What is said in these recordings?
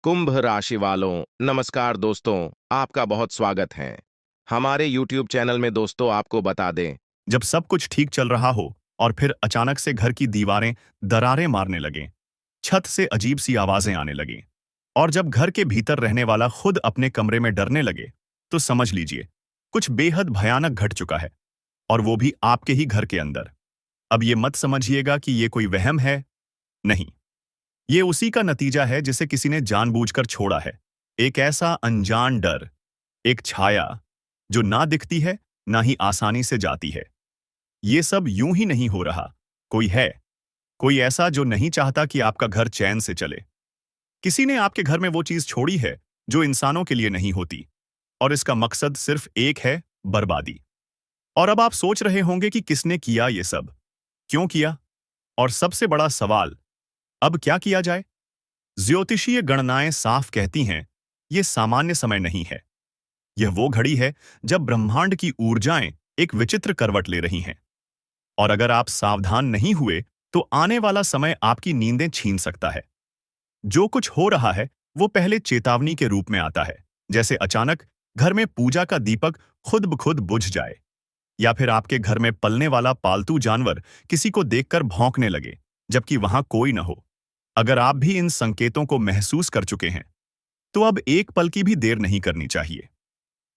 कुंभ राशि वालों, नमस्कार दोस्तों। आपका बहुत स्वागत है हमारे YouTube चैनल में। दोस्तों, आपको बता दें, जब सब कुछ ठीक चल रहा हो और फिर अचानक से घर की दीवारें दरारें मारने लगें, छत से अजीब सी आवाजें आने लगें, और जब घर के भीतर रहने वाला खुद अपने कमरे में डरने लगे, तो समझ लीजिए कुछ बेहद भयानक घट चुका है, और वो भी आपके ही घर के अंदर। अब ये मत समझिएगा कि ये कोई वहम है। नहीं, ये उसी का नतीजा है जिसे किसी ने जानबूझकर छोड़ा है। एक ऐसा अनजान डर, एक छाया जो ना दिखती है, ना ही आसानी से जाती है। ये सब यूं ही नहीं हो रहा। कोई है, कोई ऐसा जो नहीं चाहता कि आपका घर चैन से चले। किसी ने आपके घर में वो चीज छोड़ी है जो इंसानों के लिए नहीं होती, और इसका मकसद सिर्फ एक है, बर्बादी। और अब आप सोच रहे होंगे कि किसने किया ये सब, क्यों किया, और सबसे बड़ा सवाल, अब क्या किया जाए। ज्योतिषीय गणनाएं साफ कहती हैं, ये सामान्य समय नहीं है। यह वो घड़ी है जब ब्रह्मांड की ऊर्जाएं एक विचित्र करवट ले रही हैं। और अगर आप सावधान नहीं हुए, तो आने वाला समय आपकी नींदें छीन सकता है। जो कुछ हो रहा है वो पहले चेतावनी के रूप में आता है, जैसे अचानक घर में पूजा का दीपक खुद ब खुद बुझ जाए, या फिर आपके घर में पलने वाला पालतू जानवर किसी को देखकर भौंकने लगे जबकि वहां कोई न हो। अगर आप भी इन संकेतों को महसूस कर चुके हैं, तो अब एक पल की भी देर नहीं करनी चाहिए।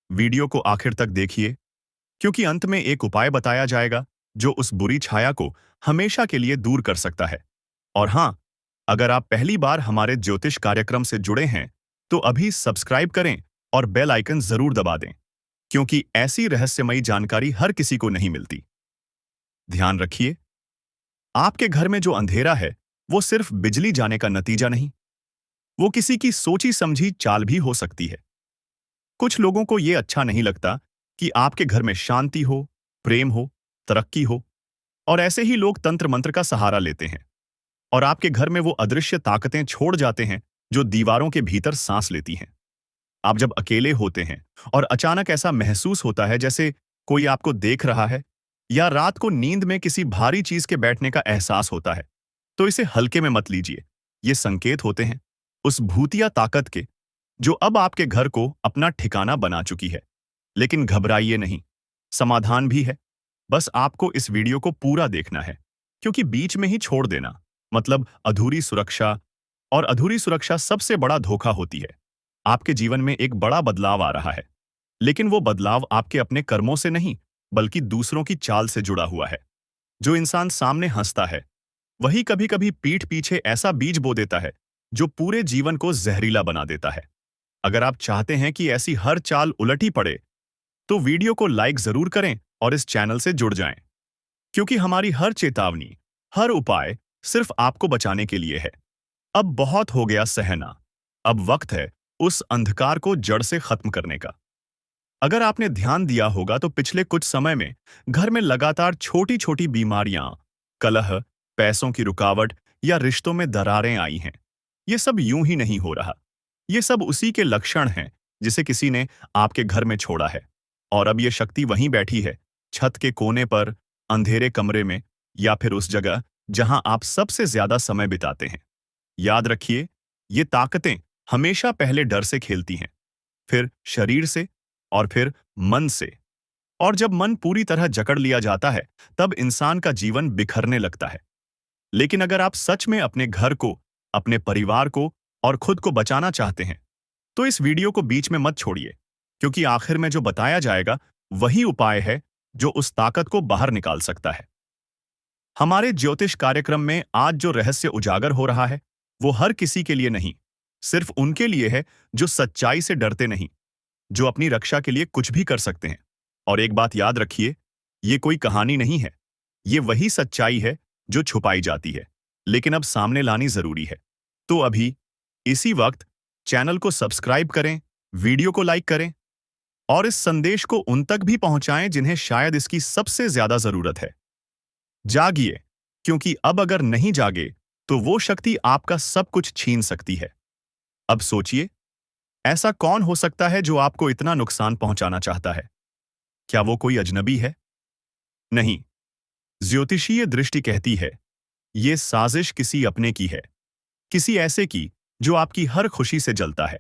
वीडियो को आखिर तक देखिए, क्योंकि अंत में एक उपाय बताया जाएगा जो उस बुरी छाया को हमेशा के लिए दूर कर सकता है। और हां, अगर आप पहली बार हमारे ज्योतिष कार्यक्रम से जुड़े हैं, तो अभी सब्सक्राइब करें और बेल आइकन जरूर दबा दें, क्योंकि ऐसी रहस्यमयी जानकारी हर किसी को नहीं मिलती। ध्यान रखिए, आपके घर में जो अंधेरा है, वो सिर्फ बिजली जाने का नतीजा नहीं, वो किसी की सोची समझी चाल भी हो सकती है। कुछ लोगों को ये अच्छा नहीं लगता कि आपके घर में शांति हो, प्रेम हो, तरक्की हो, और ऐसे ही लोग तंत्र मंत्र का सहारा लेते हैं और आपके घर में वो अदृश्य ताकतें छोड़ जाते हैं जो दीवारों के भीतर सांस लेती हैं। आप जब अकेले होते हैं और अचानक ऐसा महसूस होता है जैसे कोई आपको देख रहा है, या रात को नींद में किसी भारी चीज के बैठने का एहसास होता है, तो इसे हल्के में मत लीजिए। ये संकेत होते हैं उस भूतिया ताकत के, जो अब आपके घर को अपना ठिकाना बना चुकी है। लेकिन घबराइए नहीं, समाधान भी है। बस आपको इस वीडियो को पूरा देखना है, क्योंकि बीच में ही छोड़ देना मतलब अधूरी सुरक्षा, और अधूरी सुरक्षा सबसे बड़ा धोखा होती है। आपके जीवन में एक बड़ा बदलाव आ रहा है, लेकिन वो बदलाव आपके अपने कर्मों से नहीं, बल्कि दूसरों की चाल से जुड़ा हुआ है। जो इंसान सामने हंसता है, वही कभी कभी पीठ पीछे ऐसा बीज बो देता है जो पूरे जीवन को जहरीला बना देता है। अगर आप चाहते हैं कि ऐसी हर चाल उलटी पड़े, तो वीडियो को लाइक जरूर करें और इस चैनल से जुड़ जाएं, क्योंकि हमारी हर चेतावनी, हर उपाय सिर्फ आपको बचाने के लिए है। अब बहुत हो गया सहना, अब वक्त है उस अंधकार को जड़ से खत्म करने का। अगर आपने ध्यान दिया होगा तो पिछले कुछ समय में घर में लगातार छोटी छोटी बीमारियां, कलह, पैसों की रुकावट या रिश्तों में दरारें आई हैं। ये सब यूं ही नहीं हो रहा। ये सब उसी के लक्षण हैं जिसे किसी ने आपके घर में छोड़ा है। और अब ये शक्ति वहीं बैठी है, छत के कोने पर, अंधेरे कमरे में, या फिर उस जगह जहां आप सबसे ज्यादा समय बिताते हैं। याद रखिए, ये ताकतें हमेशा पहले डर से खेलती हैं, फिर शरीर से, और फिर मन से। और जब मन पूरी तरह जकड़ लिया जाता है, तब इंसान का जीवन बिखरने लगता है। लेकिन अगर आप सच में अपने घर को, अपने परिवार को और खुद को बचाना चाहते हैं, तो इस वीडियो को बीच में मत छोड़िए, क्योंकि आखिर में जो बताया जाएगा वही उपाय है जो उस ताकत को बाहर निकाल सकता है। हमारे ज्योतिष कार्यक्रम में आज जो रहस्य उजागर हो रहा है, वो हर किसी के लिए नहीं, सिर्फ उनके लिए है जो सच्चाई से डरते नहीं, जो अपनी रक्षा के लिए कुछ भी कर सकते हैं। और एक बात याद रखिए, ये कोई कहानी नहीं है, ये वही सच्चाई है जो छुपाई जाती है, लेकिन अब सामने लानी जरूरी है। तो अभी इसी वक्त चैनल को सब्सक्राइब करें, वीडियो को लाइक करें, और इस संदेश को उन तक भी पहुंचाएं जिन्हें शायद इसकी सबसे ज्यादा जरूरत है। जागिए, क्योंकि अब अगर नहीं जागे, तो वो शक्ति आपका सब कुछ छीन सकती है। अब सोचिए, ऐसा कौन हो सकता है जो आपको इतना नुकसान पहुंचाना चाहता है? क्या वो कोई अजनबी है? नहीं, ज्योतिषीय दृष्टि कहती है, ये साजिश किसी अपने की है, किसी ऐसे की जो आपकी हर खुशी से जलता है,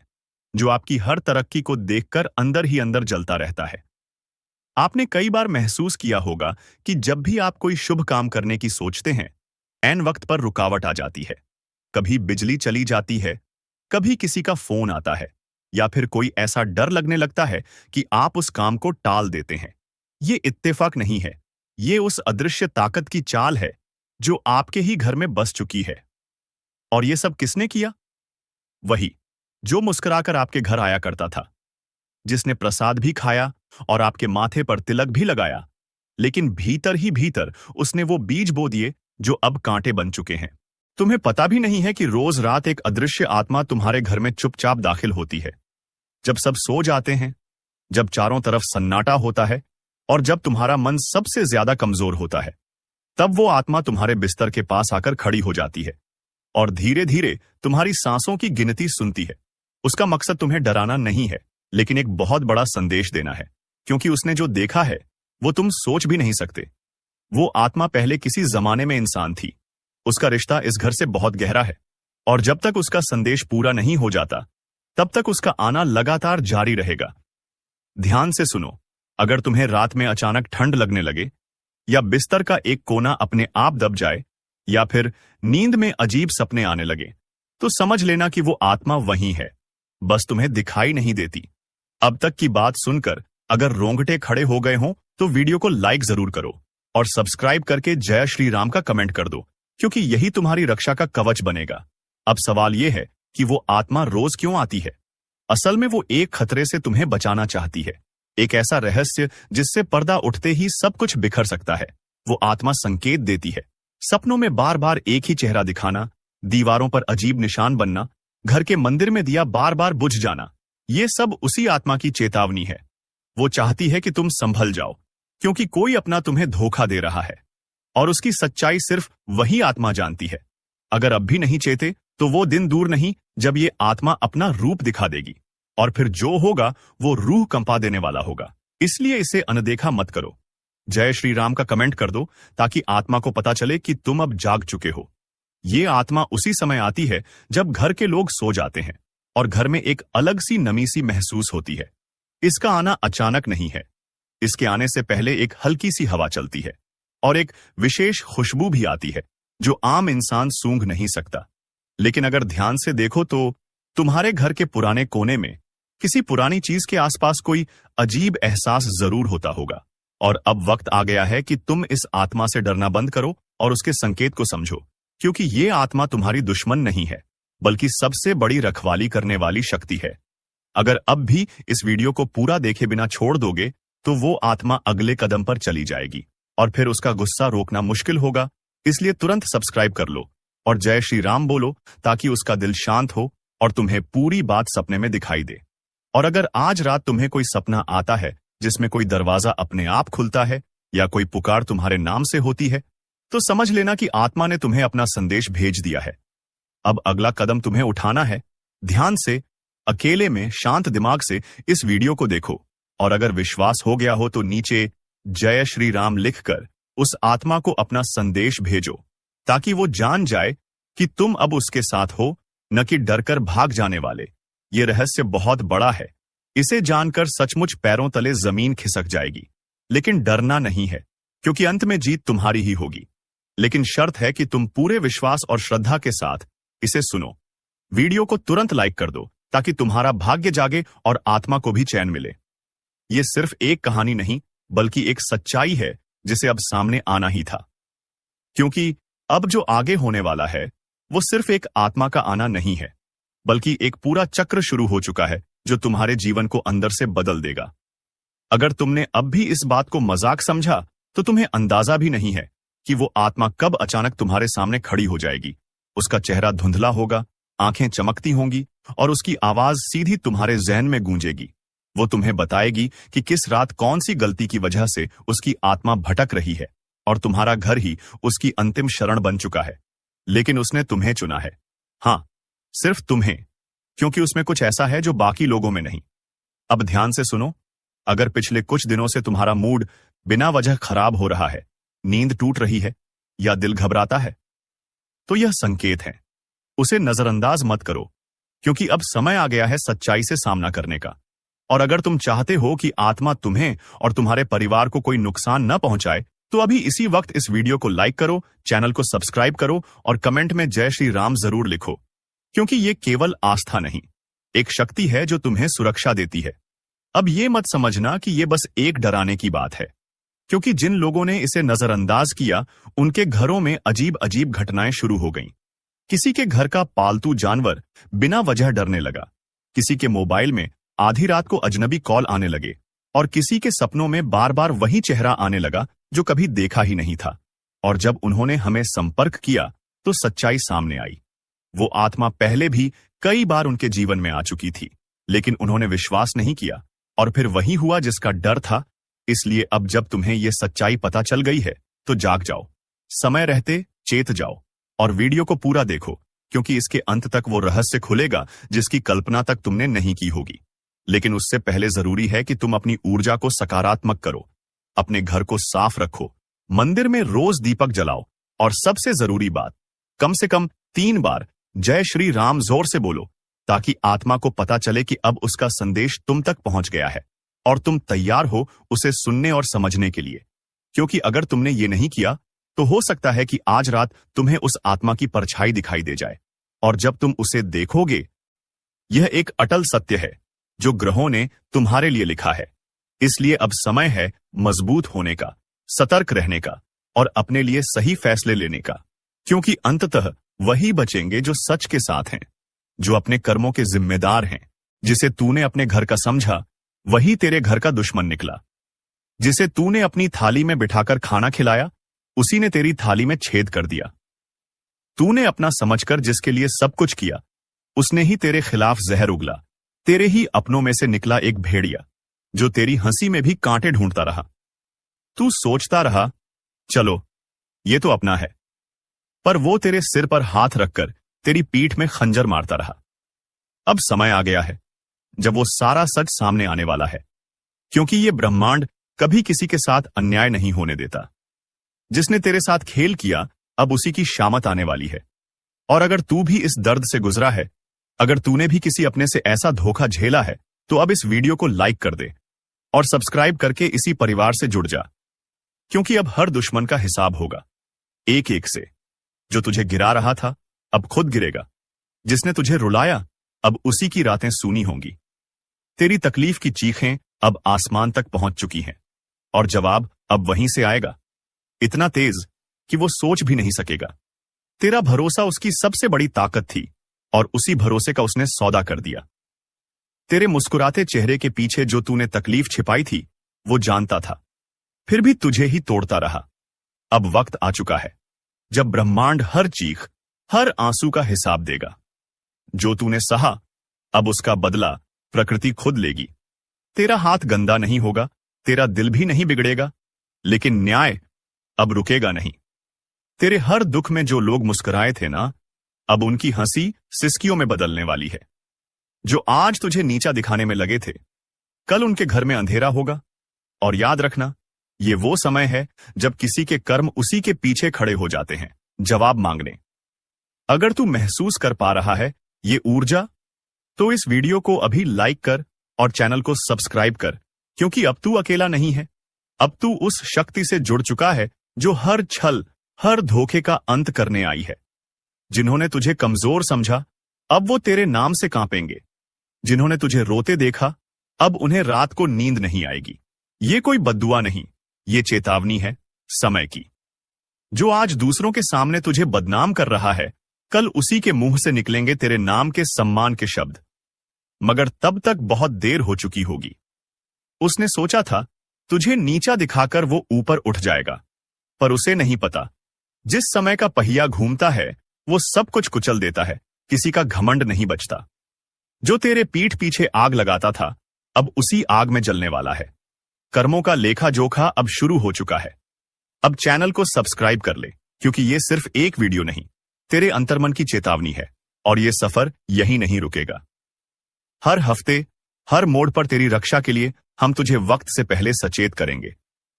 जो आपकी हर तरक्की को देखकर अंदर ही अंदर जलता रहता है। आपने कई बार महसूस किया होगा कि जब भी आप कोई शुभ काम करने की सोचते हैं, ऐन वक्त पर रुकावट आ जाती है। कभी बिजली चली जाती है, कभी किसी का फोन आता है, या फिर कोई ऐसा डर लगने लगता है कि आप उस काम को टाल देते हैं। ये इत्तेफाक नहीं है, ये उस अदृश्य ताकत की चाल है जो आपके ही घर में बस चुकी है। और ये सब किसने किया? वही जो मुस्कुराकर आपके घर आया करता था, जिसने प्रसाद भी खाया और आपके माथे पर तिलक भी लगाया, लेकिन भीतर ही भीतर उसने वो बीज बो दिए जो अब कांटे बन चुके हैं। तुम्हें पता भी नहीं है कि रोज रात एक अदृश्य आत्मा तुम्हारे घर में चुपचाप दाखिल होती है। जब सब सो जाते हैं, जब चारों तरफ सन्नाटा होता है और जब तुम्हारा मन सबसे ज्यादा कमजोर होता है, तब वो आत्मा तुम्हारे बिस्तर के पास आकर खड़ी हो जाती है और धीरे धीरे तुम्हारी सांसों की गिनती सुनती है। उसका मकसद तुम्हें डराना नहीं है, लेकिन एक बहुत बड़ा संदेश देना है, क्योंकि उसने जो देखा है वो तुम सोच भी नहीं सकते। वो आत्मा पहले किसी जमाने में इंसान थी। उसका रिश्ता इस घर से बहुत गहरा है, और जब तक उसका संदेश पूरा नहीं हो जाता, तब तक उसका आना लगातार जारी रहेगा। ध्यान से सुनो। अगर तुम्हें रात में अचानक ठंड लगने लगे, या बिस्तर का एक कोना अपने आप दब जाए, या फिर नींद में अजीब सपने आने लगे, तो समझ लेना कि वो आत्मा वहीं है, बस तुम्हें दिखाई नहीं देती। अब तक की बात सुनकर अगर रोंगटे खड़े हो गए हों, तो वीडियो को लाइक जरूर करो और सब्सक्राइब करके जय श्री राम का कमेंट कर दो, क्योंकि यही तुम्हारी रक्षा का कवच बनेगा। अब सवाल यह है कि वो आत्मा रोज क्यों आती है? असल में वो एक खतरे से तुम्हें बचाना चाहती है, एक ऐसा रहस्य जिससे पर्दा उठते ही सब कुछ बिखर सकता है। वो आत्मा संकेत देती है, सपनों में बार बार एक ही चेहरा दिखाना, दीवारों पर अजीब निशान बनना, घर के मंदिर में दिया बार बार बुझ जाना। ये सब उसी आत्मा की चेतावनी है। वो चाहती है कि तुम संभल जाओ, क्योंकि कोई अपना तुम्हें धोखा दे रहा है, और उसकी सच्चाई सिर्फ वही आत्मा जानती है। अगर अब भी नहीं चेते, तो वो दिन दूर नहीं जब ये आत्मा अपना रूप दिखा देगी, और फिर जो होगा वो रूह कंपा देने वाला होगा। इसलिए इसे अनदेखा मत करो। जय श्री राम का कमेंट कर दो, ताकि आत्मा को पता चले कि तुम अब जाग चुके हो। ये आत्मा उसी समय आती है जब घर के लोग सो जाते हैं और घर में एक अलग सी नमी सी महसूस होती है। इसका आना अचानक नहीं है। इसके आने से पहले एक हल्की सी हवा चलती है और एक विशेष खुशबू भी आती है जो आम इंसान सूंघ नहीं सकता। लेकिन अगर ध्यान से देखो तो तुम्हारे घर के पुराने कोने में किसी पुरानी चीज के आसपास कोई अजीब एहसास जरूर होता होगा। और अब वक्त आ गया है कि तुम इस आत्मा से डरना बंद करो और उसके संकेत को समझो, क्योंकि ये आत्मा तुम्हारी दुश्मन नहीं है, बल्कि सबसे बड़ी रखवाली करने वाली शक्ति है। अगर अब भी इस वीडियो को पूरा देखे बिना छोड़ दोगे, तो वो आत्मा अगले कदम पर चली जाएगी और फिर उसका गुस्सा रोकना मुश्किल होगा। इसलिए तुरंत सब्सक्राइब कर लो और जय श्री राम बोलो, ताकि उसका दिल शांत हो और तुम्हें पूरी बात सपने में दिखाई दे। और अगर आज रात तुम्हें कोई सपना आता है जिसमें कोई दरवाजा अपने आप खुलता है या कोई पुकार तुम्हारे नाम से होती है, तो समझ लेना कि आत्मा ने तुम्हें अपना संदेश भेज दिया है। अब अगला कदम तुम्हें उठाना है। ध्यान से, अकेले में, शांत दिमाग से इस वीडियो को देखो, और अगर विश्वास हो गया हो तो नीचे जय श्री राम लिखकर उस आत्मा को अपना संदेश भेजो, ताकि वो जान जाए कि तुम अब उसके साथ हो, न कि डरकर भाग जाने वाले। ये रहस्य बहुत बड़ा है। इसे जानकर सचमुच पैरों तले जमीन खिसक जाएगी। लेकिन डरना नहीं है, क्योंकि अंत में जीत तुम्हारी ही होगी। लेकिन शर्त है कि तुम पूरे विश्वास और श्रद्धा के साथ इसे सुनो। वीडियो को तुरंत लाइक कर दो, ताकि तुम्हारा भाग्य जागे और आत्मा को भी चैन मिले। यह सिर्फ एक कहानी नहीं, बल्कि एक सच्चाई है जिसे अब सामने आना ही था। क्योंकि अब जो आगे होने वाला है वो सिर्फ एक आत्मा का आना नहीं है, बल्कि एक पूरा चक्र शुरू हो चुका है जो तुम्हारे जीवन को अंदर से बदल देगा। अगर तुमने अब भी इस बात को मजाक समझा, तो तुम्हें अंदाजा भी नहीं है कि वो आत्मा कब अचानक तुम्हारे सामने खड़ी हो जाएगी। उसका चेहरा धुंधला होगा, आंखें चमकती होंगी और उसकी आवाज सीधी तुम्हारे जहन में गूंजेगी। वो तुम्हें बताएगी कि किस रात कौन सी गलती की वजह से उसकी आत्मा भटक रही है, और तुम्हारा घर ही उसकी अंतिम शरण बन चुका है। लेकिन उसने तुम्हें चुना है। हाँ, सिर्फ तुम्हें, क्योंकि उसमें कुछ ऐसा है जो बाकी लोगों में नहीं। अब ध्यान से सुनो। अगर पिछले कुछ दिनों से तुम्हारा मूड बिना वजह खराब हो रहा है, नींद टूट रही है या दिल घबराता है, तो यह संकेत है। उसे नजरअंदाज मत करो, क्योंकि अब समय आ गया है सच्चाई से सामना करने का। और अगर तुम चाहते हो कि आत्मा तुम्हें और तुम्हारे परिवार को कोई नुकसान न पहुंचाए, तो अभी इसी वक्त इस वीडियो को लाइक करो, चैनल को सब्सक्राइब करो और कमेंट में जय श्री राम जरूर लिखो, क्योंकि ये केवल आस्था नहीं, एक शक्ति है जो तुम्हें सुरक्षा देती है। अब ये मत समझना कि ये बस एक डराने की बात है, क्योंकि जिन लोगों ने इसे नजरअंदाज किया, उनके घरों में अजीब अजीब घटनाएं शुरू हो गईं। किसी के घर का पालतू जानवर बिना वजह डरने लगा, किसी के मोबाइल में आधी रात को अजनबी कॉल आने लगे, और किसी के सपनों में बार बार वही चेहरा आने लगा जो कभी देखा ही नहीं था। और जब उन्होंने हमें संपर्क किया तो सच्चाई सामने आई। वो आत्मा पहले भी कई बार उनके जीवन में आ चुकी थी, लेकिन उन्होंने विश्वास नहीं किया, और फिर वही हुआ जिसका डर था। इसलिए अब जब तुम्हें यह सच्चाई पता चल गई है तो जाग जाओ, समय रहते चेत जाओ और वीडियो को पूरा देखो, क्योंकि इसके अंत तक वो रहस्य खुलेगा जिसकी कल्पना तक तुमने नहीं की होगी। लेकिन उससे पहले जरूरी है कि तुम अपनी ऊर्जा को सकारात्मक करो, अपने घर को साफ रखो, मंदिर में रोज दीपक जलाओ, और सबसे जरूरी बात, कम से कम 3 बार जय श्री राम जोर से बोलो, ताकि आत्मा को पता चले कि अब उसका संदेश तुम तक पहुंच गया है और तुम तैयार हो उसे सुनने और समझने के लिए। क्योंकि अगर तुमने ये नहीं किया तो हो सकता है कि आज रात तुम्हें उस आत्मा की परछाई दिखाई दे जाए, और जब तुम उसे देखोगे, यह एक अटल सत्य है जो ग्रहों ने तुम्हारे लिए लिखा है। इसलिए अब समय है मजबूत होने का, सतर्क रहने का और अपने लिए सही फैसले लेने का, क्योंकि अंततः वही बचेंगे जो सच के साथ हैं, जो अपने कर्मों के जिम्मेदार हैं। जिसे तूने अपने घर का समझा, वही तेरे घर का दुश्मन निकला। जिसे तूने अपनी थाली में बिठाकर खाना खिलाया, उसी ने तेरी थाली में छेद कर दिया। तूने अपना समझकर जिसके लिए सब कुछ किया, उसने ही तेरे खिलाफ जहर उगला। तेरे ही अपनों में से निकला एक भेड़िया, जो तेरी हंसी में भी कांटे ढूंढता रहा। तू सोचता रहा, चलो ये तो अपना है, पर वो तेरे सिर पर हाथ रखकर तेरी पीठ में खंजर मारता रहा। अब समय आ गया है जब वो सारा सच सामने आने वाला है, क्योंकि ये ब्रह्मांड कभी किसी के साथ अन्याय नहीं होने देता। जिसने तेरे साथ खेल किया, अब उसी की शामत आने वाली है। और अगर तू भी इस दर्द से गुजरा है, अगर तूने भी किसी अपने से ऐसा धोखा झेला है, तो अब इस वीडियो को लाइक कर दे और सब्सक्राइब करके इसी परिवार से जुड़ जा, क्योंकि अब हर दुश्मन का हिसाब होगा, एक एक से। जो तुझे गिरा रहा था, अब खुद गिरेगा। जिसने तुझे रुलाया, अब उसी की रातें सूनी होंगी। तेरी तकलीफ की चीखें अब आसमान तक पहुंच चुकी हैं, और जवाब अब वहीं से आएगा, इतना तेज कि वो सोच भी नहीं सकेगा। तेरा भरोसा उसकी सबसे बड़ी ताकत थी, और उसी भरोसे का उसने सौदा कर दिया। तेरे मुस्कुराते चेहरे के पीछे जो तूने तकलीफ छिपाई थी, वो जानता था, फिर भी तुझे ही तोड़ता रहा। अब वक्त आ चुका है जब ब्रह्मांड हर चीख, हर आंसू का हिसाब देगा। जो तूने सहा, अब उसका बदला प्रकृति खुद लेगी। तेरा हाथ गंदा नहीं होगा, तेरा दिल भी नहीं बिगड़ेगा, लेकिन न्याय अब रुकेगा नहीं। तेरे हर दुख में जो लोग मुस्कुराए थे ना, अब उनकी हंसी सिसकियों में बदलने वाली है। जो आज तुझे नीचा दिखाने में लगे थे, कल उनके घर में अंधेरा होगा। और याद रखना, ये वो समय है जब किसी के कर्म उसी के पीछे खड़े हो जाते हैं जवाब मांगने। अगर तू महसूस कर पा रहा है ये ऊर्जा, तो इस वीडियो को अभी लाइक कर और चैनल को सब्सक्राइब कर, क्योंकि अब तू अकेला नहीं है। अब तू उस शक्ति से जुड़ चुका है जो हर छल, हर धोखे का अंत करने आई है। जिन्होंने तुझे कमजोर समझा, अब वो तेरे नाम से कांपेंगे। जिन्होंने तुझे रोते देखा, अब उन्हें रात को नींद नहीं आएगी। ये कोई बद्दुआ नहीं, ये चेतावनी है समय की। जो आज दूसरों के सामने तुझे बदनाम कर रहा है, कल उसी के मुंह से निकलेंगे तेरे नाम के सम्मान के शब्द। मगर तब तक बहुत देर हो चुकी होगी। उसने सोचा था तुझे नीचा दिखाकर वो ऊपर उठ जाएगा, पर उसे नहीं पता, जिस समय का पहिया घूमता है वो सब कुछ कुचल देता है, किसी का घमंड नहीं बचता। जो तेरे पीठ पीछे आग लगाता था, अब उसी आग में जलने वाला है। कर्मों का लेखा जोखा अब शुरू हो चुका है। अब चैनल को सब्सक्राइब कर ले, क्योंकि ये सिर्फ एक वीडियो नहीं, तेरे अंतर्मन की चेतावनी है, और ये सफर यहीं नहीं रुकेगा। हर हफ्ते, हर मोड़ पर तेरी रक्षा के लिए हम तुझे वक्त से पहले सचेत करेंगे।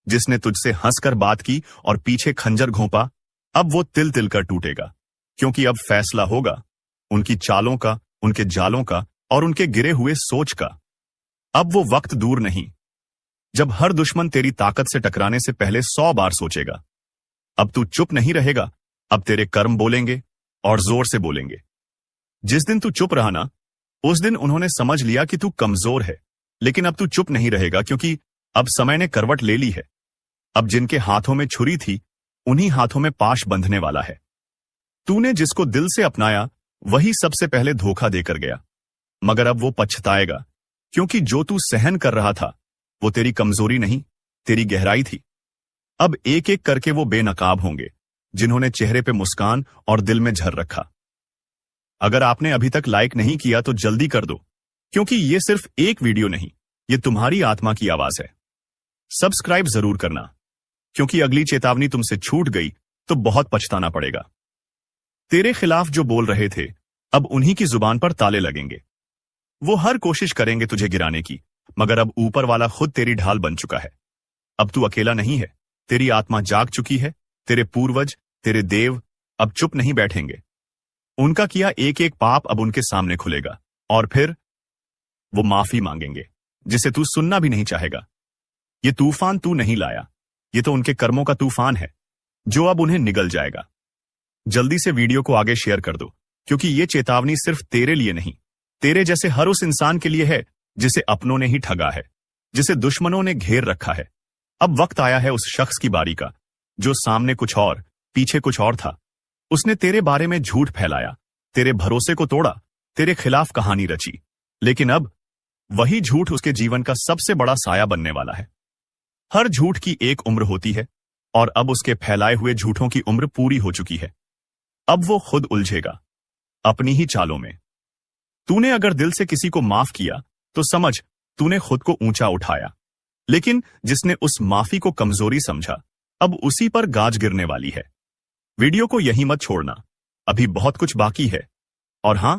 जिसने तुझसे हंसकर बात की और पीछे खंजर घोंपा, अब वो तिल तिल कर टूटेगा, क्योंकि अब फैसला होगा उनकी चालों का उनके जालों का और उनके गिरे हुए सोच का। अब वो वक्त दूर नहीं जब हर दुश्मन तेरी ताकत से टकराने से पहले 100 बार सोचेगा। अब तू चुप नहीं रहेगा, अब तेरे कर्म बोलेंगे और जोर से बोलेंगे। जिस दिन तू चुप रहा ना, उस दिन उन्होंने समझ लिया कि तू कमजोर है। लेकिन अब तू चुप नहीं रहेगा, क्योंकि अब समय ने करवट ले ली है। अब जिनके हाथों में छुरी थी, उन्हीं हाथों में पाश बंधने वाला है। तूने जिसको दिल से अपनाया, वही सबसे पहले धोखा देकर गया। मगर अब वो पछताएगा, क्योंकि जो तू सहन कर रहा था, वो तेरी कमजोरी नहीं, तेरी गहराई थी। अब एक एक करके वो बेनकाब होंगे, जिन्होंने चेहरे पे मुस्कान और दिल में झर रखा। अगर आपने अभी तक लाइक नहीं किया तो जल्दी कर दो, क्योंकि ये सिर्फ एक वीडियो नहीं, ये तुम्हारी आत्मा की आवाज है। सब्सक्राइब जरूर करना, क्योंकि अगली चेतावनी तुमसे छूट गई तो बहुत पछताना पड़ेगा। तेरे खिलाफ जो बोल रहे थे, अब उन्हीं की जुबान पर ताले लगेंगे। वो हर कोशिश करेंगे तुझे गिराने की, मगर अब ऊपर वाला खुद तेरी ढाल बन चुका है। अब तू अकेला नहीं है, तेरी आत्मा जाग चुकी है। तेरे पूर्वज, तेरे देव अब चुप नहीं बैठेंगे। उनका किया एक एक पाप अब उनके सामने खुलेगा, और फिर वो माफी मांगेंगे, जिसे तू सुनना भी नहीं चाहेगा। ये तूफान तू नहीं लाया, ये तो उनके कर्मों का तूफान है, जो अब उन्हें निगल जाएगा। जल्दी से वीडियो को आगे शेयर कर दो, क्योंकि ये चेतावनी सिर्फ तेरे लिए नहीं, तेरे जैसे हर उस इंसान के लिए है जिसे अपनों ने ही ठगा है, जिसे दुश्मनों ने घेर रखा है। अब वक्त आया है उस शख्स की बारी का, जो सामने कुछ और, पीछे कुछ और था। उसने तेरे बारे में झूठ फैलाया, तेरे भरोसे को तोड़ा, तेरे खिलाफ कहानी रची। लेकिन अब वही झूठ उसके जीवन का सबसे बड़ा साया बनने वाला है। हर झूठ की एक उम्र होती है, और अब उसके फैलाए हुए झूठों की उम्र पूरी हो चुकी है। अब वो खुद उलझेगा अपनी ही चालों में। तूने अगर दिल से किसी को माफ किया, तो समझ तूने खुद को ऊंचा उठाया। लेकिन जिसने उस माफी को कमजोरी समझा, अब उसी पर गाज गिरने वाली है। वीडियो को यहीं मत छोड़ना, अभी बहुत कुछ बाकी है। और हां,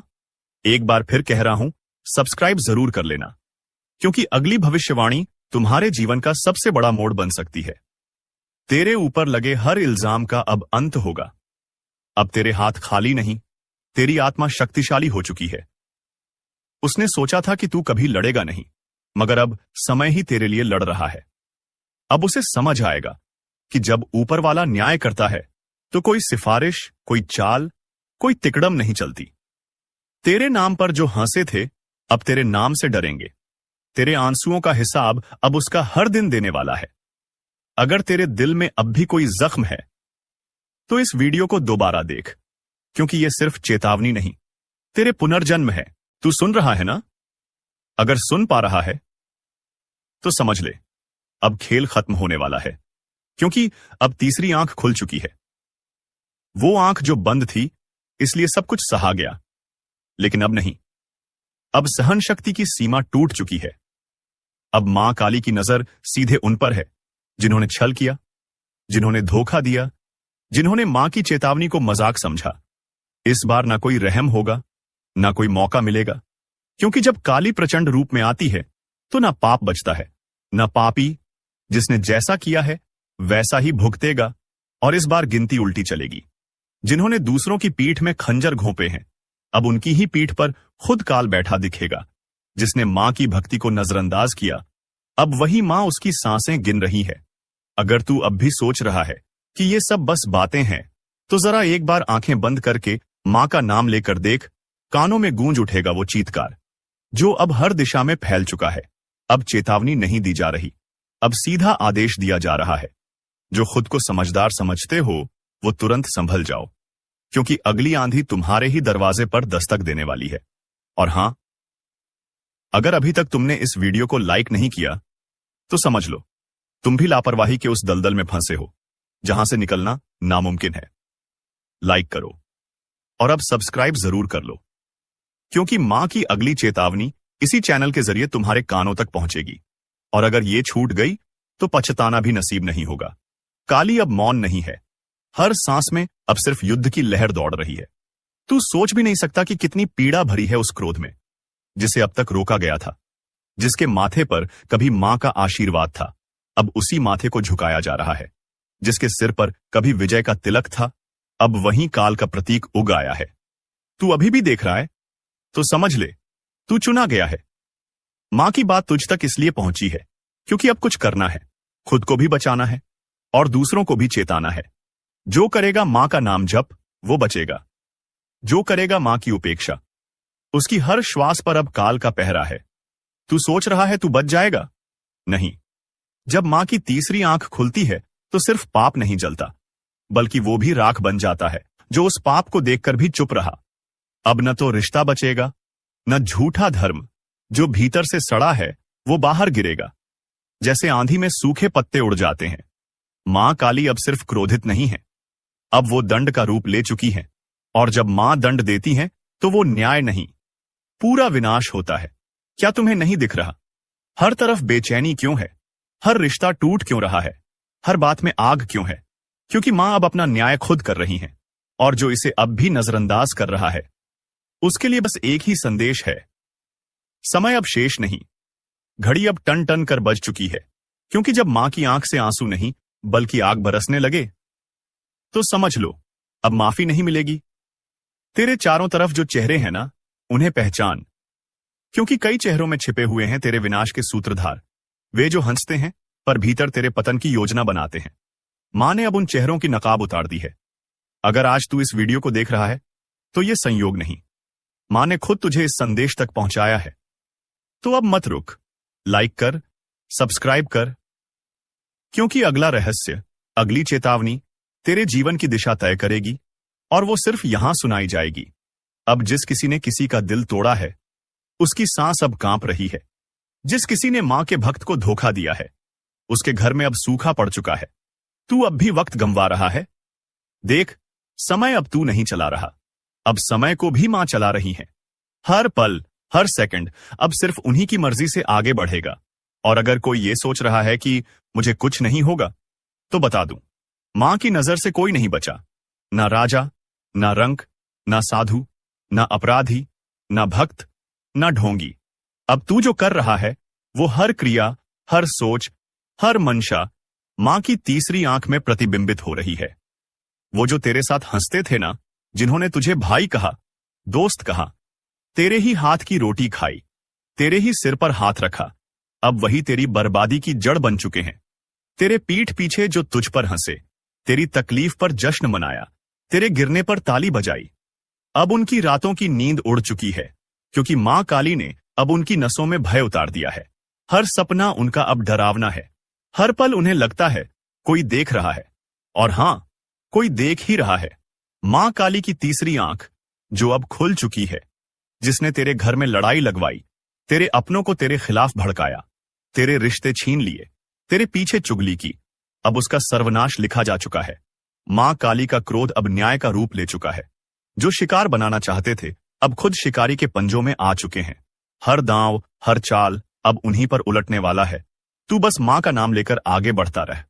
एक बार फिर कह रहा हूं, सब्सक्राइब जरूर कर लेना, क्योंकि अगली भविष्यवाणी तुम्हारे जीवन का सबसे बड़ा मोड़ बन सकती है। तेरे ऊपर लगे हर इल्जाम का अब अंत होगा। अब तेरे हाथ खाली नहीं, तेरी आत्मा शक्तिशाली हो चुकी है। उसने सोचा था कि तू कभी लड़ेगा नहीं, मगर अब समय ही तेरे लिए लड़ रहा है। अब उसे समझ आएगा कि जब ऊपर वाला न्याय करता है, तो कोई सिफारिश, कोई चाल, कोई तिकड़म नहीं चलती। तेरे नाम पर जो हंसे थे, अब तेरे नाम से डरेंगे। तेरे आंसुओं का हिसाब अब उसका हर दिन देने वाला है। अगर तेरे दिल में अब भी कोई जख्म है, तो इस वीडियो को दोबारा देख, क्योंकि यह सिर्फ चेतावनी नहीं, तेरे पुनर्जन्म है। तू सुन रहा है ना? अगर सुन पा रहा है, तो समझ ले, अब खेल खत्म होने वाला है, क्योंकि अब तीसरी आंख खुल चुकी है। वो आंख जो बंद थी, इसलिए सब कुछ सहा गया, लेकिन अब नहीं। अब सहन शक्ति की सीमा टूट चुकी है। अब मां काली की नजर सीधे उन पर है, जिन्होंने छल किया, जिन्होंने धोखा दिया, जिन्होंने मां की चेतावनी को मजाक समझा। इस बार ना कोई रहम होगा, ना कोई मौका मिलेगा, क्योंकि जब काली प्रचंड रूप में आती है, तो ना पाप बचता है, ना पापी। जिसने जैसा किया है वैसा ही भुगतेगा, और इस बार गिनती उल्टी चलेगी। जिन्होंने दूसरों की पीठ में खंजर घोंपे हैं, अब उनकी ही पीठ पर खुद काल बैठा दिखेगा। जिसने मां की भक्ति को नजरअंदाज किया, अब वही मां उसकी सांसें गिन रही है। अगर तू अब भी सोच रहा है कि ये सब बस बातें हैं, तो जरा एक बार आंखें बंद करके मां का नाम लेकर देख। कानों में गूंज उठेगा वो चीत्कार, जो अब हर दिशा में फैल चुका है। अब चेतावनी नहीं दी जा रही, अब सीधा आदेश दिया जा रहा है। जो खुद को समझदार समझते हो, वो तुरंत संभल जाओ, क्योंकि अगली आंधी तुम्हारे ही दरवाजे पर दस्तक देने वाली है। और हां, अगर अभी तक तुमने इस वीडियो को लाइक नहीं किया, तो समझ लो तुम भी लापरवाही के उस दलदल में फंसे हो, जहां से निकलना नामुमकिन है। लाइक करो और अब सब्सक्राइब जरूर कर लो, क्योंकि मां की अगली चेतावनी इसी चैनल के जरिए तुम्हारे कानों तक पहुंचेगी। और अगर ये छूट गई, तो पछताना भी नसीब नहीं होगा। काली अब मौन नहीं है, हर सांस में अब सिर्फ युद्ध की लहर दौड़ रही है। तू सोच भी नहीं सकता कि कितनी पीड़ा भरी है उस क्रोध में, जिसे अब तक रोका गया था। जिसके माथे पर कभी मां का आशीर्वाद था, अब उसी माथे को झुकाया जा रहा है। जिसके सिर पर कभी विजय का तिलक था, अब वहीं काल का प्रतीक उग आया है। तू अभी भी देख रहा है, तो समझ ले, तू चुना गया है। मां की बात तुझ तक इसलिए पहुंची है क्योंकि अब कुछ करना है, खुद को भी बचाना है और दूसरों को भी चेताना है। जो करेगा मां का नाम जप, वो बचेगा। जो करेगा मां की उपेक्षा, उसकी हर श्वास पर अब काल का पहरा है। तू सोच रहा है तू बच जाएगा? नहीं। जब मां की तीसरी आंख खुलती है तो सिर्फ पाप नहीं जलता, बल्कि वो भी राख बन जाता है जो उस पाप को देखकर भी चुप रहा। अब न तो रिश्ता बचेगा, न झूठा धर्म जो भीतर से सड़ा है वो बाहर गिरेगा। जैसे आंधी में सूखे पत्ते उड़ जाते हैं, मां काली अब सिर्फ क्रोधित नहीं है, अब वो दंड का रूप ले चुकी है। और जब मां दंड देती है तो वो न्याय नहीं, पूरा विनाश होता है। क्या तुम्हें नहीं दिख रहा? हर तरफ बेचैनी क्यों है? हर रिश्ता टूट क्यों रहा है? हर बात में आग क्यों है? क्योंकि मां अब अपना न्याय खुद कर रही है, और जो इसे अब भी नजरअंदाज कर रहा है उसके लिए बस एक ही संदेश है। समय अब शेष नहीं, घड़ी अब टन टन कर बज चुकी है। क्योंकि जब मां की आंख से आंसू नहीं बल्कि आग बरसने लगे तो समझ लो अब माफी नहीं मिलेगी। तेरे चारों तरफ जो चेहरे हैं ना, उन्हें पहचान, क्योंकि कई चेहरों में छिपे हुए हैं तेरे विनाश के सूत्रधार। वे जो हंसते हैं पर भीतर तेरे पतन की योजना बनाते हैं। मां ने अब उन चेहरों की नकाब उतार दी है। अगर आज तू इस वीडियो को देख रहा है तो यह संयोग नहीं, मां ने खुद तुझे इस संदेश तक पहुंचाया है। तो अब मत रुक, लाइक कर, सब्सक्राइब कर, क्योंकि अगला रहस्य, अगली चेतावनी तेरे जीवन की दिशा तय करेगी, और वो सिर्फ यहां सुनाई जाएगी। अब जिस किसी ने किसी का दिल तोड़ा है उसकी सांस अब कांप रही है। जिस किसी ने मां के भक्त को धोखा दिया है उसके घर में अब सूखा पड़ चुका है। तू अब भी वक्त गंवा रहा है? देख, समय अब तू नहीं चला रहा, अब समय को भी मां चला रही है। हर पल, हर सेकंड अब सिर्फ उन्हीं की मर्जी से आगे बढ़ेगा। और अगर कोई ये सोच रहा है कि मुझे कुछ नहीं होगा, तो बता दूं, मां की नजर से कोई नहीं बचा। ना राजा, ना रंक, ना साधु, ना अपराधी, ना भक्त, ना ढोंगी। अब तू जो कर रहा है वो हर क्रिया, हर सोच, हर मंशा मां की तीसरी आंख में प्रतिबिंबित हो रही है। वो जो तेरे साथ हंसते थे ना, जिन्होंने तुझे भाई कहा, दोस्त कहा, तेरे ही हाथ की रोटी खाई, तेरे ही सिर पर हाथ रखा, अब वही तेरी बर्बादी की जड़ बन चुके हैं। तेरे पीठ पीछे जो तुझ पर हंसे, तेरी तकलीफ पर जश्न मनाया, तेरे गिरने पर ताली बजाई, अब उनकी रातों की नींद उड़ चुकी है, क्योंकि मां काली ने अब उनकी नसों में भय उतार दिया है। हर सपना उनका अब डरावना है। हर पल उन्हें लगता है कोई देख रहा है, और हां, कोई देख ही रहा है। मां काली की तीसरी आंख जो अब खुल चुकी है, जिसने तेरे घर में लड़ाई लगवाई, तेरे अपनों को तेरे खिलाफ भड़काया, तेरे रिश्ते छीन लिए, तेरे पीछे चुगली की, अब उसका सर्वनाश लिखा जा चुका है। मां काली का क्रोध अब न्याय का रूप ले चुका है। जो शिकार बनाना चाहते थे अब खुद शिकारी के पंजों में आ चुके हैं। हर दांव, हर चाल अब उन्हीं पर उलटने वाला है। तू बस मां का नाम लेकर आगे बढ़ता रह,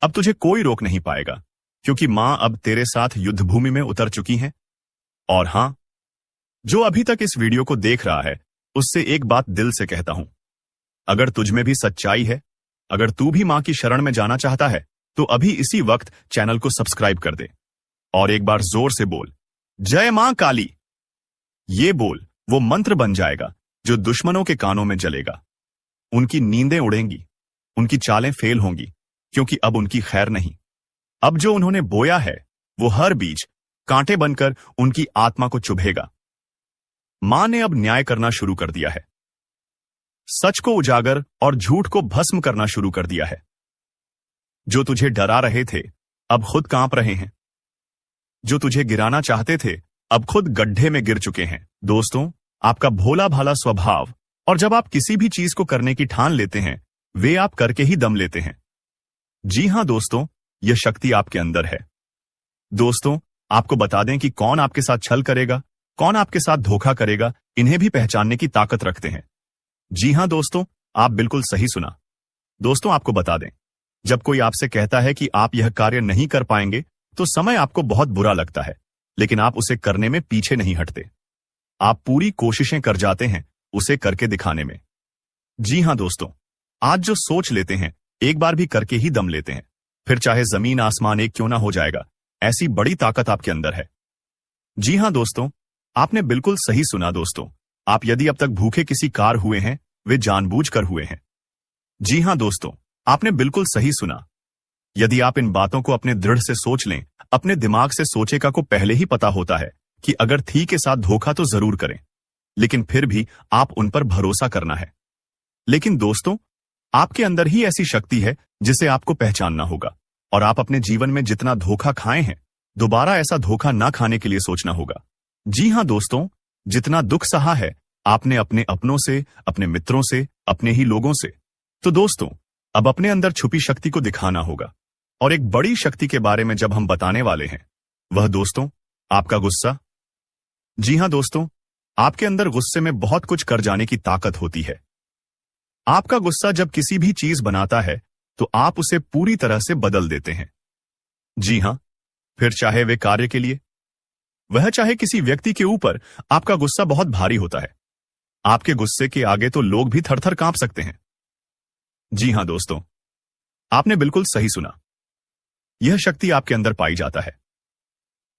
अब तुझे कोई रोक नहीं पाएगा, क्योंकि मां अब तेरे साथ युद्ध भूमि में उतर चुकी हैं। और हां, जो अभी तक इस वीडियो को देख रहा है उससे एक बात दिल से कहता हूं, अगर तुझ में भी सच्चाई है, अगर तू भी मां की शरण में जाना चाहता है, तो अभी इसी वक्त चैनल को सब्सक्राइब कर दे और एक बार जोर से बोल, जय मां काली। ये बोल वो मंत्र बन जाएगा जो दुश्मनों के कानों में जलेगा। उनकी नींदें उड़ेंगी, उनकी चालें फेल होंगी, क्योंकि अब उनकी खैर नहीं। अब जो उन्होंने बोया है वो हर बीज कांटे बनकर उनकी आत्मा को चुभेगा। मां ने अब न्याय करना शुरू कर दिया है, सच को उजागर और झूठ को भस्म करना शुरू कर दिया है। जो तुझे डरा रहे थे अब खुद कांप रहे हैं, जो तुझे गिराना चाहते थे अब खुद गड्ढे में गिर चुके हैं। दोस्तों, आपका भोला भाला स्वभाव और जब आप किसी भी चीज को करने की ठान लेते हैं, वे आप करके ही दम लेते हैं। जी हां दोस्तों, यह शक्ति आपके अंदर है। दोस्तों, आपको बता दें कि कौन आपके साथ छल करेगा, कौन आपके साथ धोखा करेगा, इन्हें भी पहचानने की ताकत रखते हैं। जी हां दोस्तों, आप बिल्कुल सही सुना। दोस्तों, आपको बता दें, जब कोई आपसे कहता है कि आप यह कार्य नहीं कर पाएंगे, तो समय आपको बहुत बुरा लगता है, लेकिन आप उसे करने में पीछे नहीं हटते। आप पूरी कोशिशें कर जाते हैं उसे करके दिखाने में। जी हां दोस्तों, आज जो सोच लेते हैं एक बार भी करके ही दम लेते हैं, फिर चाहे जमीन आसमान एक क्यों ना हो जाएगा, ऐसी बड़ी ताकत आपके अंदर है। जी हां दोस्तों, आपने बिल्कुल सही सुना दोस्तों। आप यदि अब तक भूखे किसी कार हुए हैं, वे जानबूझकर हुए हैं। जी हां दोस्तों, आपने बिल्कुल सही सुना। यदि आप इन बातों को अपने दृढ़ से सोच लें, अपने दिमाग से सोचेगा को पहले ही पता होता है कि अगर थी के साथ धोखा तो जरूर करें, लेकिन फिर भी आप उन पर भरोसा करना है। लेकिन दोस्तों, आपके अंदर ही ऐसी शक्ति है जिसे आपको पहचानना होगा, और आप अपने जीवन में जितना धोखा खाए हैं, दोबारा ऐसा धोखा ना खाने के लिए सोचना होगा। जी हां दोस्तों, जितना दुख सहा है आपने अपने अपनों से, अपने मित्रों से, अपने ही लोगों से, तो दोस्तों अब अपने अंदर छुपी शक्ति को दिखाना होगा। और एक बड़ी शक्ति के बारे में जब हम बताने वाले हैं, वह दोस्तों आपका गुस्सा। जी हां दोस्तों, आपके अंदर गुस्से में बहुत कुछ कर जाने की ताकत होती है। आपका गुस्सा जब किसी भी चीज बनाता है तो आप उसे पूरी तरह से बदल देते हैं। जी हां, फिर चाहे वे कार्य के लिए, वह चाहे किसी व्यक्ति के ऊपर, आपका गुस्सा बहुत भारी होता है। आपके गुस्से के आगे तो लोग भी थर थर कांप सकते हैं। जी हां दोस्तों, आपने बिल्कुल सही सुना। यह शक्ति आपके अंदर पाई जाता है।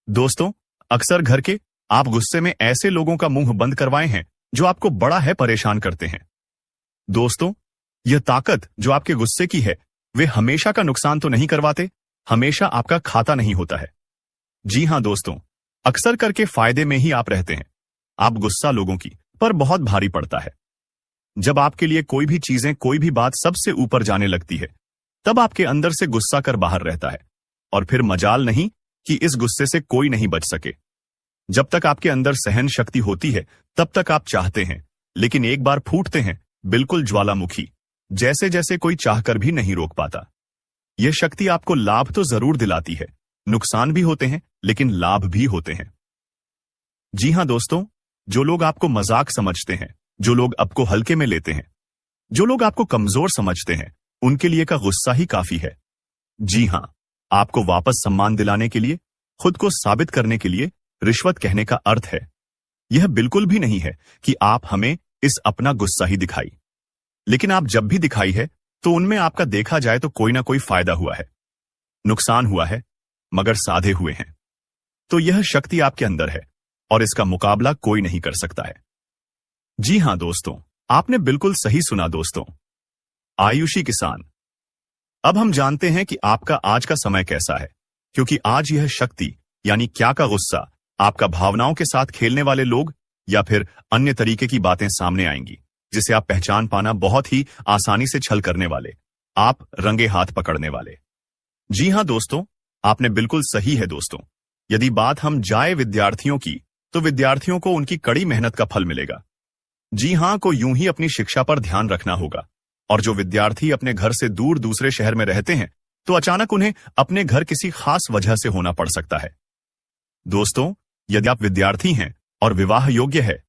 दोस्तों, अक्सर घर के आप गुस्से में ऐसे लोगों का मुंह बंद करवाए हैं जो आपको बड़ा है परेशान करते हैं। दोस्तों, यह ताकत जो आपके गुस्से की है, वे हमेशा का नुकसान तो नहीं करवाते, हमेशा आपका खाता नहीं होता है। जी हां दोस्तों, अक्सर करके फायदे में ही आप रहते हैं। आप गुस्सा लोगों की पर बहुत भारी पड़ता है। जब आपके लिए कोई भी चीजें, कोई भी बात सबसे ऊपर जाने लगती है, तब आपके अंदर से गुस्सा कर बाहर रहता है, और फिर मजाल नहीं कि इस गुस्से से कोई नहीं बच सके। जब तक आपके अंदर सहन शक्ति होती है, तब तक आप चाहते हैं, लेकिन एक बार फूटते हैं, बिल्कुल ज्वालामुखी जैसे जैसे कोई चाहकर भी नहीं रोक पाता। यह शक्ति आपको लाभ तो जरूर दिलाती है, नुकसान भी होते हैं, लेकिन लाभ भी होते हैं। जी हां दोस्तों, जो लोग आपको मजाक समझते हैं, जो लोग आपको हल्के में लेते हैं, जो लोग आपको कमजोर समझते हैं, उनके लिए का गुस्सा ही काफी है। जी हां, आपको वापस सम्मान दिलाने के लिए, खुद को साबित करने के लिए रिश्वत कहने का अर्थ है। यह बिल्कुल भी नहीं है कि आप हमें इस अपना गुस्सा ही दिखाई, लेकिन आप जब भी दिखाई है तो उनमें आपका देखा जाए तो कोई ना कोई फायदा हुआ है, नुकसान हुआ है, मगर साधे हुए हैं। तो यह शक्ति आपके अंदर है और इसका मुकाबला कोई नहीं कर सकता है। जी हां दोस्तों, आपने बिल्कुल सही सुना दोस्तों। आयुषी किसान, अब हम जानते हैं कि आपका आज का समय कैसा है, क्योंकि आज यह शक्ति यानी क्या का गुस्सा, आपका भावनाओं के साथ खेलने वाले लोग या फिर अन्य तरीके की बातें सामने आएंगी, जिसे आप पहचान पाना बहुत ही आसानी से छल करने वाले, आप रंगे हाथ पकड़ने वाले। जी हां दोस्तों, आपने बिल्कुल सही है दोस्तों। यदि बात हम जाए विद्यार्थियों की, तो विद्यार्थियों को उनकी कड़ी मेहनत का फल मिलेगा। जी हां, को यूं ही अपनी शिक्षा पर ध्यान रखना होगा। और जो विद्यार्थी अपने घर से दूर दूसरे शहर में रहते हैं, तो अचानक उन्हें अपने घर किसी खास वजह से होना पड़ सकता है। दोस्तों, यदि आप विद्यार्थी हैं और विवाह योग्य है,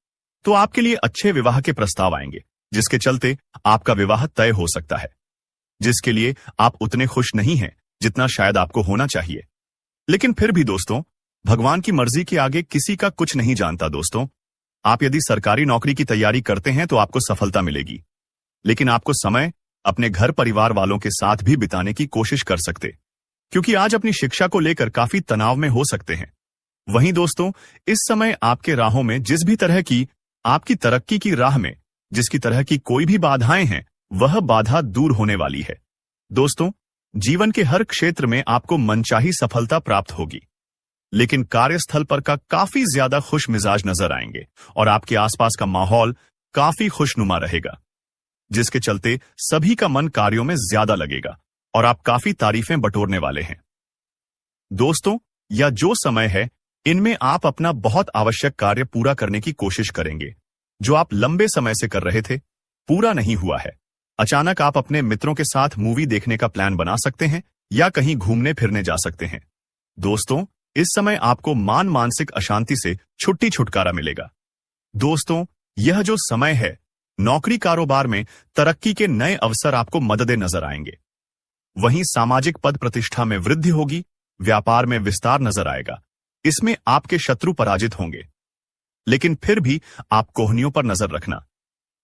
तो आपके लिए अच्छे विवाह के प्रस्ताव आएंगे, जिसके चलते आपका विवाह तय हो सकता है, जिसके लिए आप उतने खुश नहीं हैं जितना शायद आपको होना चाहिए। लेकिन फिर भी दोस्तों, भगवान की मर्जी के आगे किसी का कुछ नहीं जानता दोस्तों। आप यदि सरकारी नौकरी की तैयारी करते हैं तो आपको सफलता मिलेगी, लेकिन आपको समय अपने घर परिवार वालों के साथ भी बिताने की कोशिश कर सकते, क्योंकि आज अपनी शिक्षा को लेकर काफी तनाव में हो सकते हैं। वहीं दोस्तों, इस समय आपके राहों में जिस भी तरह की, आपकी तरक्की की राह में जिसकी तरह की कोई भी बाधाएं हैं, वह बाधा दूर होने वाली है। दोस्तों, जीवन के हर क्षेत्र में आपको मनचाही सफलता प्राप्त होगी, लेकिन कार्यस्थल पर का काफी ज्यादा खुश मिजाज नजर आएंगे और आपके आसपास का माहौल काफी खुशनुमा रहेगा, जिसके चलते सभी का मन कार्यों में ज्यादा लगेगा और आप काफी तारीफें बटोरने वाले हैं। दोस्तों, यह जो समय है, इनमें आप अपना बहुत आवश्यक कार्य पूरा करने की कोशिश करेंगे, जो आप लंबे समय से कर रहे थे, पूरा नहीं हुआ है। अचानक आप अपने मित्रों के साथ मूवी देखने का प्लान बना सकते हैं या कहीं घूमने फिरने जा सकते हैं। दोस्तों, इस समय आपको मानसिक अशांति से छुटकारा मिलेगा। दोस्तों, यह जो समय है, नौकरी कारोबार में तरक्की के नए अवसर आपको मददे नजर आएंगे। वहीं सामाजिक पद प्रतिष्ठा में वृद्धि होगी, व्यापार में विस्तार नजर आएगा। इसमें आपके शत्रु पराजित होंगे, लेकिन फिर भी आप कोहनियों पर नजर रखना,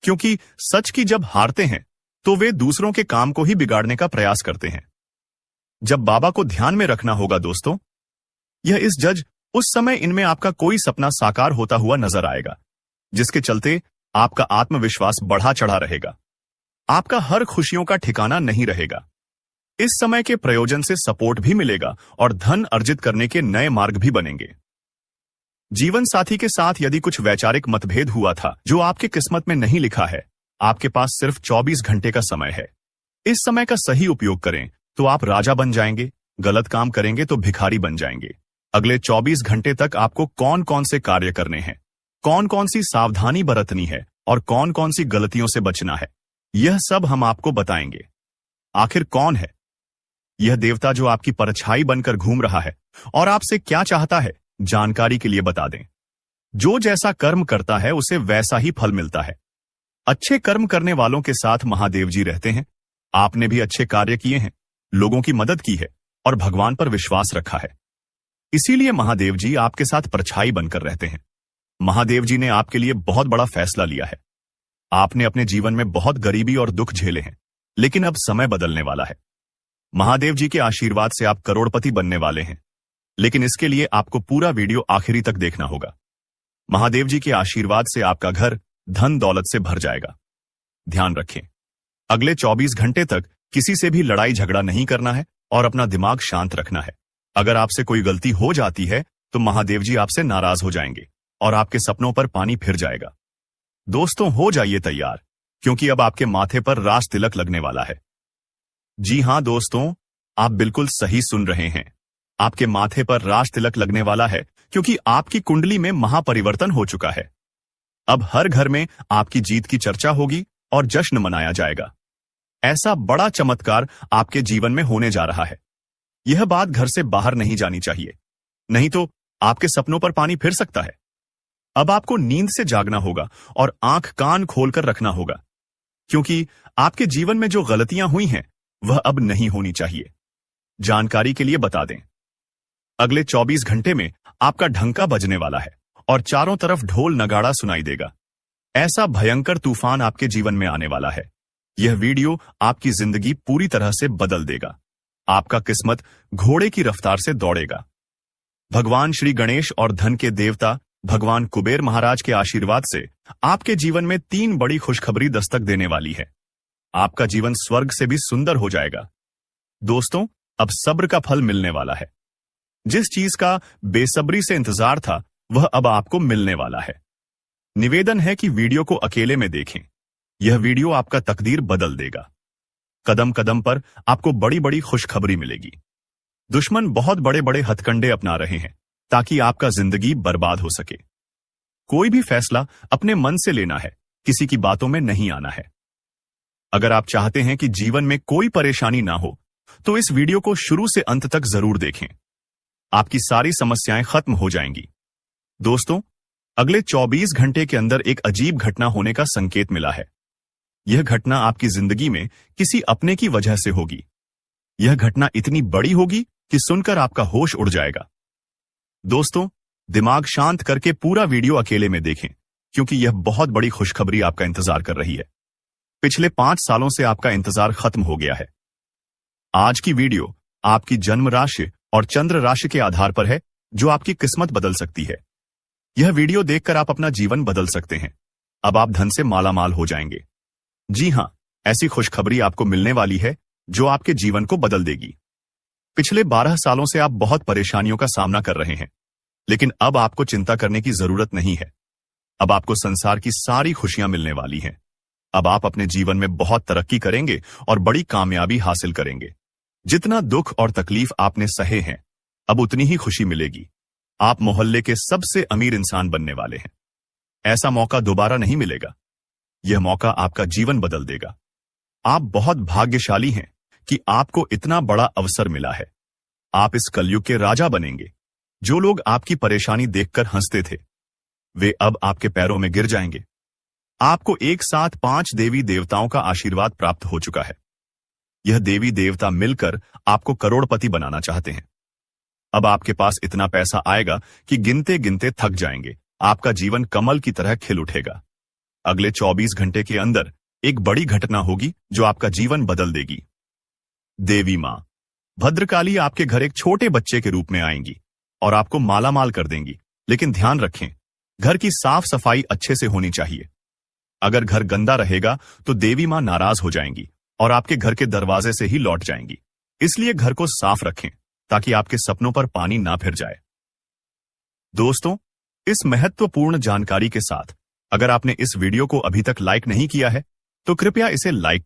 क्योंकि सच की जब हारते हैं तो वे दूसरों के काम को ही बिगाड़ने का प्रयास करते हैं। जब बाबा को ध्यान में रखना होगा दोस्तों, यह इस जज, उस समय इनमें आपका कोई सपना साकार होता हुआ नजर आएगा, जिसके चलते आपका आत्मविश्वास बढ़ा चढ़ा रहेगा। आपका हर खुशियों का ठिकाना नहीं रहेगा। इस समय के प्रयोजन से सपोर्ट भी मिलेगा और धन अर्जित करने के नए मार्ग भी बनेंगे। जीवन साथी के साथ यदि कुछ वैचारिक मतभेद हुआ था जो आपके किस्मत में नहीं लिखा है, आपके पास सिर्फ 24 घंटे का समय है। इस समय का सही उपयोग करें तो आप राजा बन जाएंगे, गलत काम करेंगे तो भिखारी बन जाएंगे। अगले 24 घंटे तक आपको कौन कौन से कार्य करने हैं, कौन कौन सी सावधानी बरतनी है और कौन कौन सी गलतियों से बचना है, यह सब हम आपको बताएंगे। आखिर कौन है यह देवता जो आपकी परछाई बनकर घूम रहा है और आपसे क्या चाहता है, जानकारी के लिए बता दें। जो जैसा कर्म करता है उसे वैसा ही फल मिलता है। अच्छे कर्म करने वालों के साथ महादेव जी रहते हैं। आपने भी अच्छे कार्य किए हैं, लोगों की मदद की है और भगवान पर विश्वास रखा है, इसीलिए महादेव जी आपके साथ परछाई बनकर रहते हैं। महादेव जी ने आपके लिए बहुत बड़ा फैसला लिया है। आपने अपने जीवन में बहुत गरीबी और दुख झेले हैं, लेकिन अब समय बदलने वाला है। महादेव जी के आशीर्वाद से आप करोड़पति बनने वाले हैं, लेकिन इसके लिए आपको पूरा वीडियो आखिरी तक देखना होगा। महादेव जी के आशीर्वाद से आपका घर धन दौलत से भर जाएगा। ध्यान रखें, अगले 24 घंटे तक किसी से भी लड़ाई झगड़ा नहीं करना है और अपना दिमाग शांत रखना है। अगर आपसे कोई गलती हो जाती है तो महादेव जी आपसे नाराज हो जाएंगे और आपके सपनों पर पानी फिर जाएगा। दोस्तों, हो जाइए तैयार, क्योंकि अब आपके माथे पर राज तिलक लगने वाला है। जी हां दोस्तों, आप बिल्कुल सही सुन रहे हैं। आपके माथे पर राज तिलक लगने वाला है, क्योंकि आपकी कुंडली में महापरिवर्तन हो चुका है। अब हर घर में आपकी जीत की चर्चा होगी और जश्न मनाया जाएगा। ऐसा बड़ा चमत्कार आपके जीवन में होने जा रहा है। यह बात घर से बाहर नहीं जानी चाहिए, नहीं तो आपके सपनों पर पानी फिर सकता है। अब आपको नींद से जागना होगा और आंख कान खोलकर रखना होगा, क्योंकि आपके जीवन में जो गलतियां हुई हैं वह अब नहीं होनी चाहिए। जानकारी के लिए बता दें, अगले 24 घंटे में आपका ढंका बजने वाला है और चारों तरफ ढोल नगाड़ा सुनाई देगा। ऐसा भयंकर तूफान आपके जीवन में आने वाला है। यह वीडियो आपकी जिंदगी पूरी तरह से बदल देगा। आपका किस्मत घोड़े की रफ्तार से दौड़ेगा। भगवान श्री गणेश और धन के देवता भगवान कुबेर महाराज के आशीर्वाद से आपके जीवन में 3 बड़ी खुशखबरी दस्तक देने वाली है। आपका जीवन स्वर्ग से भी सुंदर हो जाएगा। दोस्तों, अब सब्र का फल मिलने वाला है। जिस चीज का बेसब्री से इंतजार था वह अब आपको मिलने वाला है। निवेदन है कि वीडियो को अकेले में देखें। यह वीडियो आपका तकदीर बदल देगा। कदम कदम पर आपको बड़ी बड़ी खुशखबरी मिलेगी। दुश्मन बहुत बड़े बड़े हथकंडे अपना रहे हैं ताकि आपका जिंदगी बर्बाद हो सके। कोई भी फैसला अपने मन से लेना है, किसी की बातों में नहीं आना है। अगर आप चाहते हैं कि जीवन में कोई परेशानी ना हो तो इस वीडियो को शुरू से अंत तक जरूर देखें। आपकी सारी समस्याएं खत्म हो जाएंगी। दोस्तों, अगले 24 घंटे के अंदर एक अजीब घटना होने का संकेत मिला है। यह घटना आपकी जिंदगी में किसी अपने की वजह से होगी। यह घटना इतनी बड़ी होगी कि सुनकर आपका होश उड़ जाएगा। दोस्तों, दिमाग शांत करके पूरा वीडियो अकेले में देखें, क्योंकि यह बहुत बड़ी खुशखबरी आपका इंतजार कर रही है। पिछले 5 सालों से आपका इंतजार खत्म हो गया है। आज की वीडियो आपकी जन्म राशि और चंद्र राशि के आधार पर है, जो आपकी किस्मत बदल सकती है। यह वीडियो देखकर आप अपना जीवन बदल सकते हैं। अब आप धन से मालामाल हो जाएंगे। जी हां, ऐसी खुशखबरी आपको मिलने वाली है जो आपके जीवन को बदल देगी। पिछले 12 सालों से आप बहुत परेशानियों का सामना कर रहे हैं, लेकिन अब आपको चिंता करने की जरूरत नहीं है। अब आपको संसार की सारी खुशियां मिलने वाली हैं। अब आप अपने जीवन में बहुत तरक्की करेंगे और बड़ी कामयाबी हासिल करेंगे। जितना दुख और तकलीफ आपने सहे हैं, अब उतनी ही खुशी मिलेगी। आप मोहल्ले के सबसे अमीर इंसान बनने वाले हैं। ऐसा मौका दोबारा नहीं मिलेगा। यह मौका आपका जीवन बदल देगा। आप बहुत भाग्यशाली हैं कि आपको इतना बड़ा अवसर मिला है। आप इस कलयुग के राजा बनेंगे। जो लोग आपकी परेशानी देखकर हंसते थे, वे अब आपके पैरों में गिर जाएंगे। आपको एक साथ 5 देवी देवताओं का आशीर्वाद प्राप्त हो चुका है। यह देवी देवता मिलकर आपको करोड़पति बनाना चाहते हैं। अब आपके पास इतना पैसा आएगा कि गिनते गिनते थक जाएंगे। आपका जीवन कमल की तरह खिल उठेगा। अगले 24 घंटे के अंदर एक बड़ी घटना होगी जो आपका जीवन बदल देगी। देवी मां भद्रकाली आपके घर एक छोटे बच्चे के रूप में आएंगी और आपको मालामाल कर देंगी। लेकिन ध्यान रखें, घर की साफ सफाई अच्छे से होनी चाहिए। अगर घर गंदा रहेगा तो देवी मां नाराज हो जाएंगी और आपके घर के दरवाजे से ही लौट जाएंगी। इसलिए घर को साफ रखें ताकि आपके सपनों पर पानी ना फिर जाए। दोस्तों, इस महत्वपूर्ण जानकारी के साथ अगर आपने इस वीडियो को अभी तक लाइक नहीं किया है तो कृपया इसे लाइक